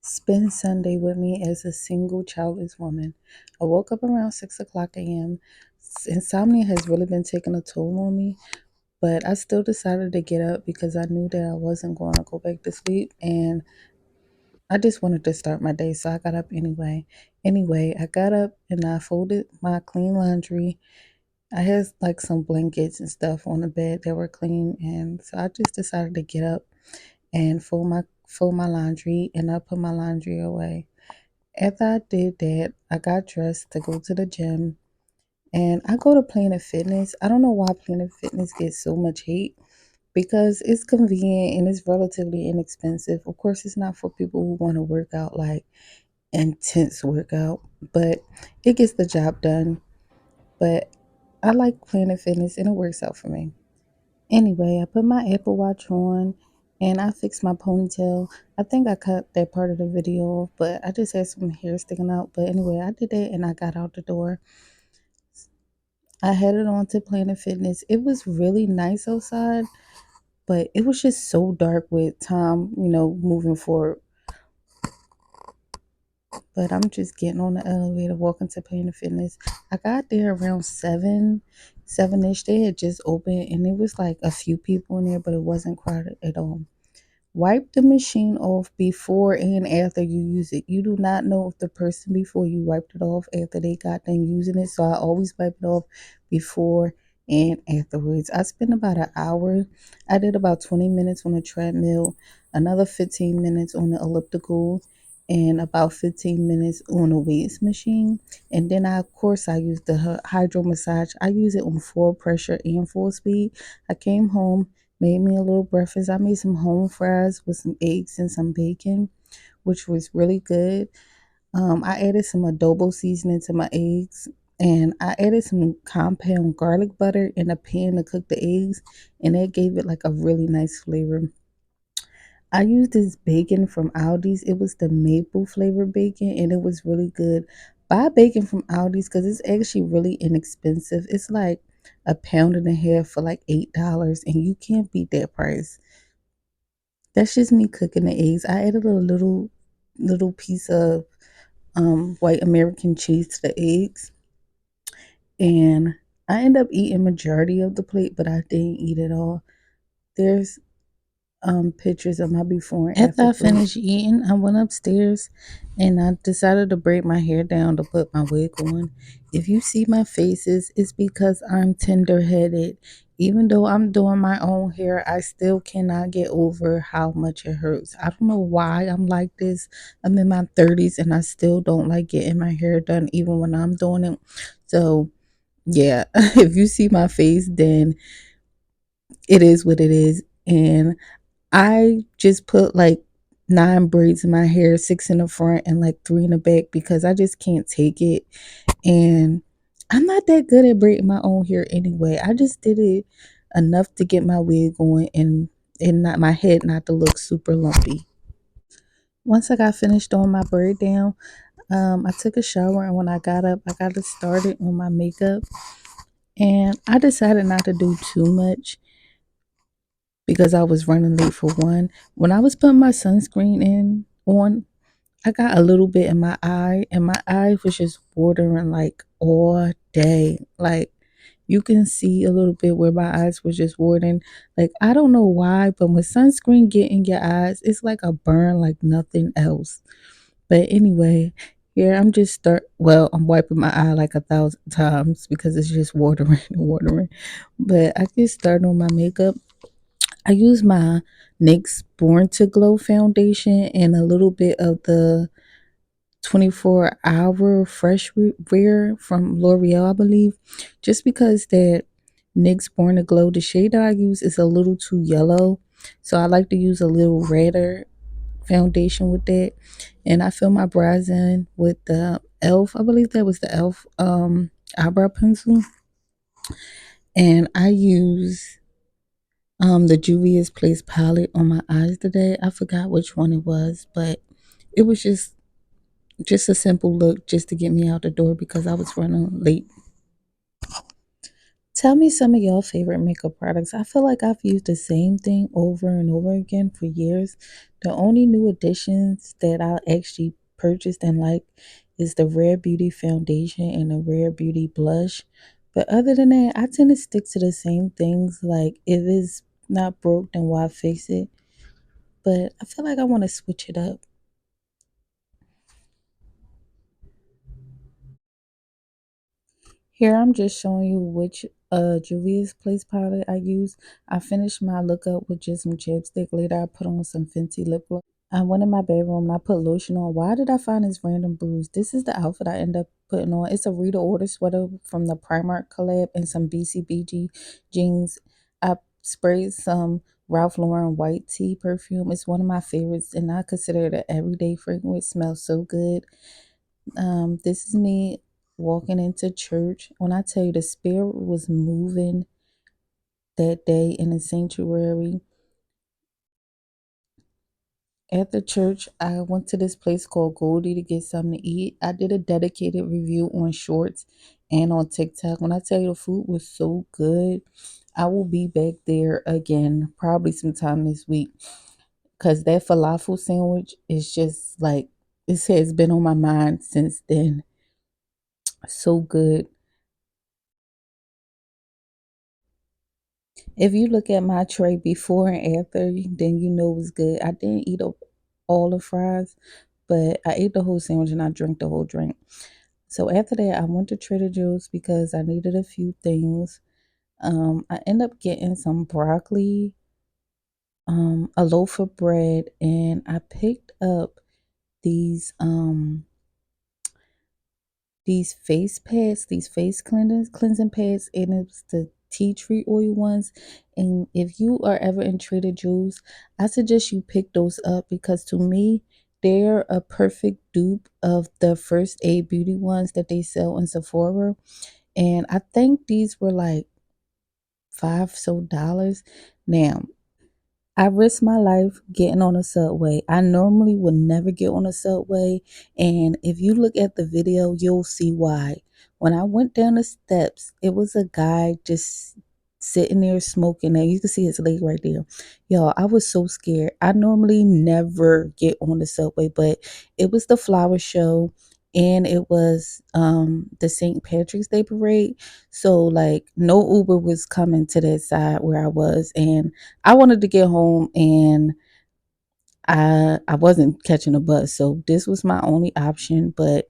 Spend Sunday with me as a single childless woman. I woke up around 6 o'clock a.m. Insomnia has really been taking a toll on me, but I still decided to get up because I knew that I wasn't going to go back to sleep and I just wanted to start my day, so I got up anyway. Anyway, I got up and I folded my clean laundry. I had like some blankets and stuff on the bed that were clean, and so I just decided to get up and fold my laundry, and I put my laundry away. After I did that, I got dressed to go to the gym, and I go to Planet Fitness. I don't know why Planet Fitness gets so much hate because it's convenient and it's relatively inexpensive. Of course, it's not for people who want to work out like intense workout, but it gets the job done. But I like Planet Fitness and it works out for me. Anyway, I put my Apple Watch on and I fixed my ponytail. I think I cut that part of the video off, but I just had some hair sticking out. But anyway, I did that and I got out the door. I headed on to Planet Fitness. It was really nice outside, but it was just so dark with time, moving forward. But I'm just getting on the elevator, walking to Planet Fitness. I got there around 7ish. They had just opened and it was like a few people in there, but it wasn't crowded at all. Wipe the machine off before and after you use it. You do not know if the person before you wiped it off after they got done using it. So I always wipe it off before and afterwards. I spent about an hour. I did about 20 minutes on the treadmill, another 15 minutes on the elliptical, and about 15 minutes on a weights machine. And then of course I use the hydro massage. I use it on full pressure and full speed. I came home, made me a little breakfast. I made some home fries with some eggs and some bacon, which was really good. I added some adobo seasoning to my eggs, and I added some compound garlic butter in a pan to cook the eggs, and that gave it like a really nice flavor. I used this bacon from Aldi's. It was the maple flavored bacon, and it was really good. Buy bacon from Aldi's because it's actually really inexpensive. It's like a pound and a half for like $8, and you can't beat that price. That's just me cooking the eggs. I added a little piece of white American cheese to the eggs, and I end up eating majority of the plate, but I didn't eat it all. There's pictures of my before and after. After I finished eating, I went upstairs and I decided to braid my hair down to put my wig on. If you see my faces, it's because I'm tender headed. Even though I'm doing my own hair, I still cannot get over how much it hurts. I don't know why I'm like this. I'm in my 30s and I still don't like getting my hair done, even when I'm doing it. So, yeah, if you see my face, then it is what it is. And I just put like 9 braids in my hair, six in the front and like three in the back because I just can't take it. And I'm not that good at braiding my own hair anyway. I just did it enough to get my wig on and not my head not to look super lumpy. Once I got finished doing my braid down, I took a shower and when I got up, I got it started on my makeup. And I decided not to do too much because I was running late for one. When I was putting my sunscreen in on, I got a little bit in my eye, and my eye was just watering like all day. Like you can see a little bit where my eyes were just watering. Like I don't know why, but when sunscreen get in your eyes, it's like a burn like nothing else. But anyway, here I'm just I'm wiping my eye like 1,000 times because it's just watering and watering. But I just started on my makeup. I use my NYX Born to Glow foundation and a little bit of the 24-hour fresh wear from L'Oreal, I believe, just because that NYX Born to Glow, the shade that I use is a little too yellow. So I like to use a little redder foundation with that. And I fill my brows in with the e.l.f. I believe that was the e.l.f. Eyebrow pencil. And I use the Juvia's Place palette on my eyes today. I forgot which one it was, but it was just a simple look just to get me out the door because I was running late. Tell me some of your favorite makeup products. I feel like I've used the same thing over and over again for years. The only new additions that I actually purchased and like is the Rare Beauty foundation and the Rare Beauty blush. But other than that, I tend to stick to the same things. Like if it's not broke, then why fix it? But I feel like I want to switch it up. Here I'm just showing you which Juvia's Place palette I use. I finished my lookup with just some chapstick. Later I put on some Fenty lip gloss. I went in my bedroom and I put lotion on. Why did I find this random bruise? This is the outfit I end up putting on. It's a Rita Order sweater from the Primark collab and some BCBG jeans. I sprayed some Ralph Lauren white tea perfume. It's one of my favorites and I consider it an everyday fragrance. It smells so good. This is me walking into church. When I tell you the spirit was moving that day in the sanctuary, at the church, I went to this place called Goldie to get something to eat. I did a dedicated review on Shorts and on TikTok. When I tell you the food was so good, I will be back there again probably sometime this week because that falafel sandwich is just like it has been on my mind since then. So good. If you look at my tray before and after, then you know it's good. I didn't eat up all the fries, but I ate the whole sandwich and I drank the whole drink. So after that, I went to Trader Joe's because I needed a few things. I ended up getting some broccoli, a loaf of bread, and I picked up these these face pads, these face cleansing pads, and it's the tea tree oil ones. And if you are ever in Trader Joe's, I suggest you pick those up because to me, they're a perfect dupe of the First Aid Beauty ones that they sell in Sephora. And I think these were like $5 Now, I risked my life getting on a subway. I normally would never get on a subway. And if you look at the video, you'll see why. When I went down the steps, it was a guy just sitting there smoking. And you can see his leg right there. Y'all, I was so scared. I normally never get on the subway, but it was the flower show and it was the St. Patrick's Day parade. So like no Uber was coming to that side where I was. And I wanted to get home and I wasn't catching a bus. So this was my only option. But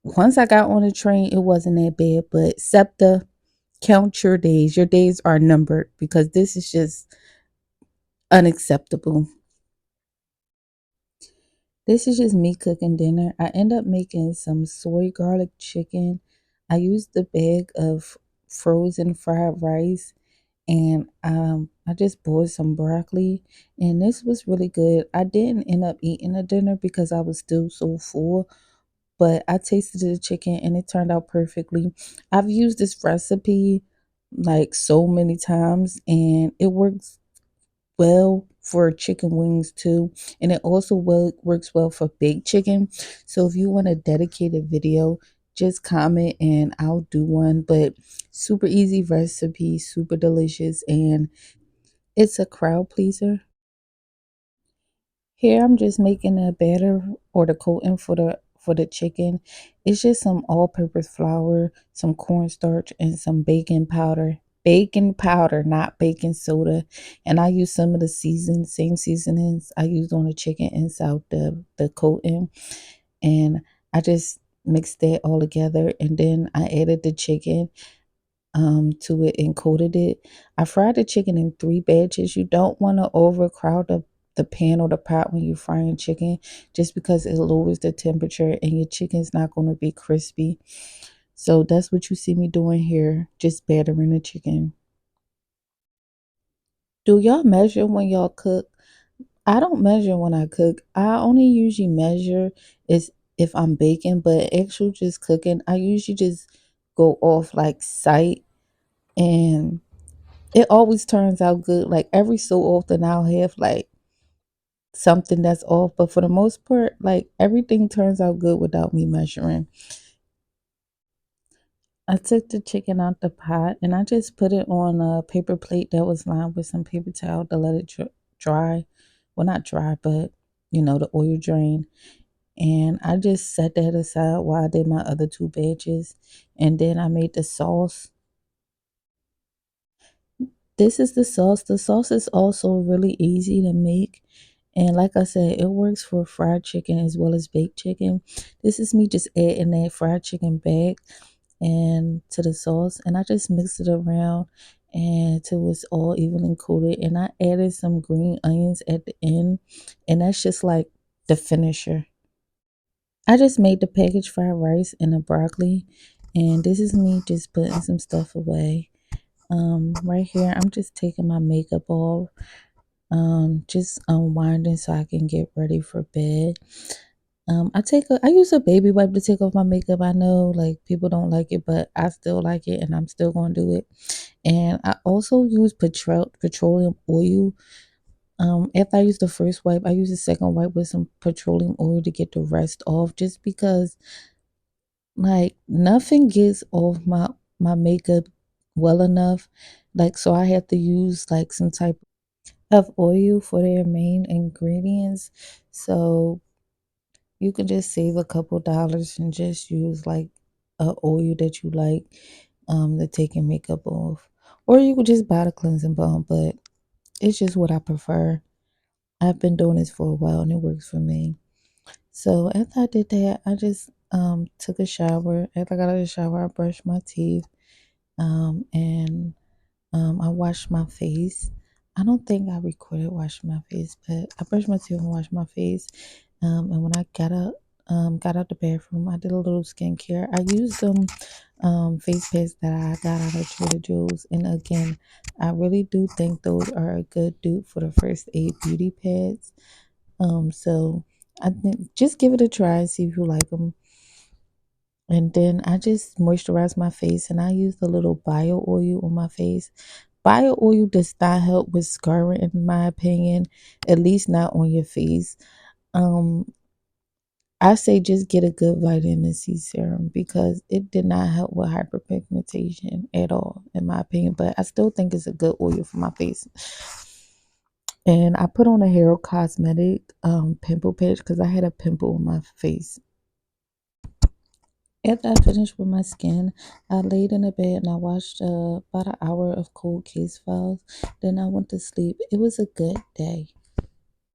once I got on the train, it wasn't that bad. But SEPTA, count your days. Your days are numbered because this is just unacceptable. This is just me cooking dinner. I end up making some soy garlic chicken. I used the bag of frozen fried rice and I just boiled some broccoli, and this was really good. I didn't end up eating the dinner because I was still so full, but I tasted the chicken and it turned out perfectly. I've used this recipe like so many times, and it works well for chicken wings too, and it also works well for baked chicken. So if you want a dedicated video, just comment and I'll do one. But super easy recipe, super delicious, and it's a crowd pleaser. Here I'm just making a batter or the coating for the chicken. It's just some all-purpose flour, some cornstarch, and some baking powder. Baking powder, not baking soda. And I use some of the same seasonings I used on the chicken inside the coating. And I just mixed that all together and then I added the chicken to it and coated it. I fried the chicken in 3 batches. You don't want to overcrowd the pan or the pot when you're frying chicken just because it lowers the temperature and your chicken's not going to be crispy. So that's what you see me doing here, just battering the chicken. Do y'all measure when y'all cook? I don't measure when I cook. I only usually measure is if I'm baking, but actual just cooking, I usually just go off like sight and it always turns out good. Like every so often I'll have like something that's off, but for the most part, like everything turns out good without me measuring. I took the chicken out the pot and I just put it on a paper plate that was lined with some paper towel to let it dry. Well, not dry, but the oil drain. And I just set that aside while I did my other two batches. And then I made the sauce. This is the sauce. The sauce is also really easy to make. And like I said, it works for fried chicken as well as baked chicken. This is me just adding that fried chicken back and to the sauce. And I just mixed it around and until it's all evenly coated. And I added some green onions at the end. And that's just like the finisher. I just made the packaged fried rice and the broccoli. And this is me just putting some stuff away. Right here, I'm just taking my makeup off, just unwinding so I can get ready for bed. I use a baby wipe to take off my makeup. I know like people don't like it, but I still like it and I'm still gonna do it. And I also use petroleum oil. After I use the first wipe, I use the second wipe with some petroleum oil to get the rest off just because like nothing gets off my makeup well enough. Like so I have to use like some type of oil for their main ingredients. So you can just save a couple dollars and just use like a oil that you like to take your makeup off. Or you could just buy the cleansing balm, but it's just what I prefer. I've been doing this for a while and it works for me. So after I did that, I just took a shower. After I got out of the shower, I brushed my teeth. And I washed my face. I don't think I recorded washing my face, but I brushed my teeth and washed my face. And when I got out the bathroom, I did a little skincare. I used some face pads that I got out of Trader Joe's. And again, I really do think those are a good dupe for the first aid beauty pads. So I think just give it a try and see if you like them. And then I just moisturize my face and I use the little bio oil on my face. Bio oil does not help with scarring, in my opinion, at least not on your face. Um, I say just get a good vitamin C serum because it did not help with hyperpigmentation at all, in my opinion. But I still think it's a good oil for my face. And I put on a Hero Cosmetic pimple patch because I had a pimple on my face. After I finished with my skin, I laid in the bed and I watched about an hour of Cold Case Files. Then I went to sleep. It was a good day.